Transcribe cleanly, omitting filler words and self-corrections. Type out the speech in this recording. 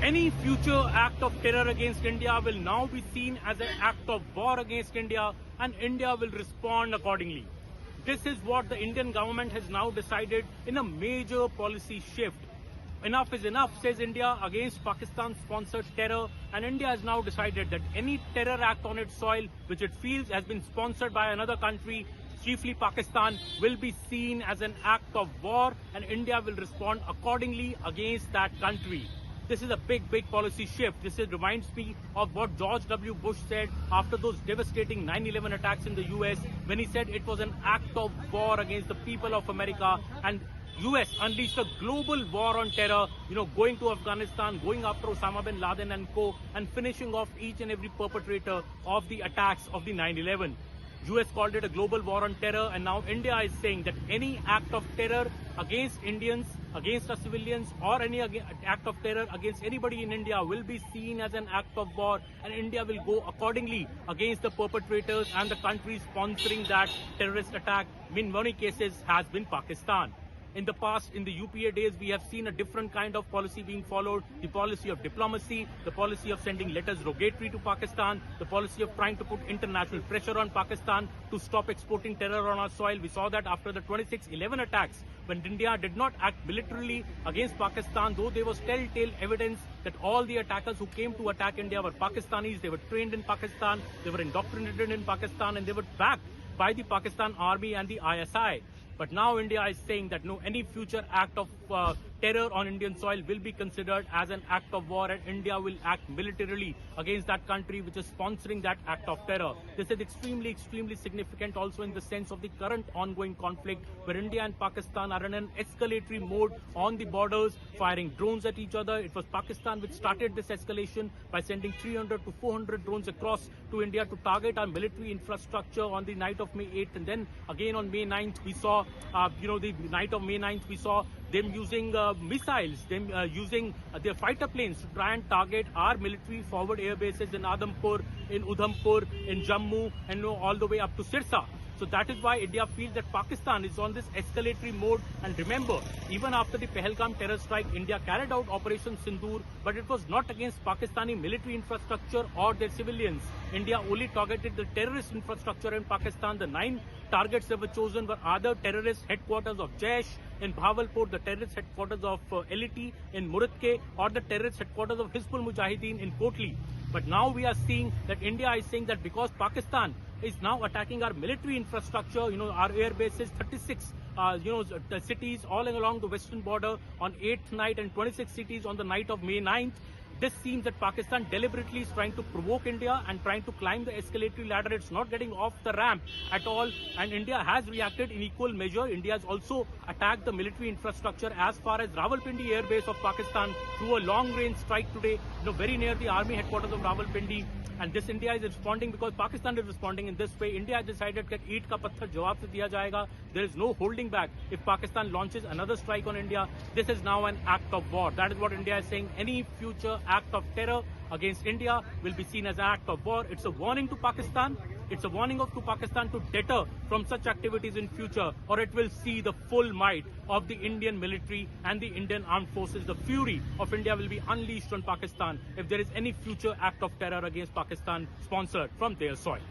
Any future act of terror against India will now be seen as an act of war against India, and India will respond accordingly. This is what the Indian government has now decided in a major policy shift. Enough is enough, says India, against Pakistan-sponsored terror, and India has now decided that any terror act on its soil which it feels has been sponsored by another country, chiefly Pakistan, will be seen as an act of war, and India will respond accordingly against that country. This is a big policy shift. This reminds me of what George W. Bush said after those devastating 9/11 attacks in the US, when he said it was an act of war against the people of America, and US unleashed a global war on terror, going to Afghanistan, going after Osama bin Laden and co, and finishing off each and every perpetrator of the attacks of the 9/11. US called it a global war on terror, and now India is saying that any act of terror against Indians, against our civilians, or any act of terror against anybody in India will be seen as an act of war, and India will go accordingly against the perpetrators, and the country sponsoring that terrorist attack in many cases has been Pakistan. In the past, in the UPA days, we have seen a different kind of policy being followed, the policy of diplomacy, the policy of sending letters rogatory to Pakistan, the policy of trying to put international pressure on Pakistan to stop exporting terror on our soil. We saw that after the 26/11 attacks, when India did not act militarily against Pakistan, though there was telltale evidence that all the attackers who came to attack India were Pakistanis, they were trained in Pakistan, they were indoctrinated in Pakistan, and they were backed by the Pakistan army and the ISI. But now India is saying that no, any future act of terror on Indian soil will be considered as an act of war, and India will act militarily against that country which is sponsoring that act of terror. This is extremely significant also in the sense of the current ongoing conflict, where India and Pakistan are in an escalatory mode on the borders, firing drones at each other. It was Pakistan which started this escalation by sending 300 to 400 drones across to India to target our military infrastructure on the night of May 8th. And then again on May 9th, we saw, the night of May 9th, we saw them using missiles, them using their fighter planes to try and target our military forward air bases in Adhampur, in Udhampur, in Jammu, and all the way up to Sirsa. So that is why India feels that Pakistan is on this escalatory mode. And remember, even after the Pahalgam terror strike, India carried out Operation Sindoor, but it was not against Pakistani military infrastructure or their civilians. India only targeted the terrorist infrastructure in Pakistan. The 9 targets that were chosen were either terrorist headquarters of Jaish in Bahawalpur, the terrorist headquarters of LET in Muradke, or the terrorist headquarters of Hizbul Mujahideen in Kotli. But now we are seeing that India is saying that because Pakistan is now attacking our military infrastructure, our air bases, 36 the cities all along the western border on 8th night, and 26 cities on the night of May 9th. This seems that Pakistan deliberately is trying to provoke India and trying to climb the escalatory ladder. It's not getting off the ramp at all, and India has reacted in equal measure. India has also attacked the military infrastructure as far as Rawalpindi air base of Pakistan through a long-range strike today, very near the army headquarters of Rawalpindi. And this India is responding because Pakistan is responding in this way. India has decided that eat ka patthar jawab se diya jayega. There is no holding back. If Pakistan launches another strike on India, this is now an act of war. That is what India is saying. Any future act of terror against India will be seen as an act of war. It's a warning to Pakistan. It's a warning to Pakistan to deter from such activities in future, or it will see the full might of the Indian military and the Indian armed forces. The fury of India will be unleashed on Pakistan if there is any future act of terror against Pakistan sponsored from their soil.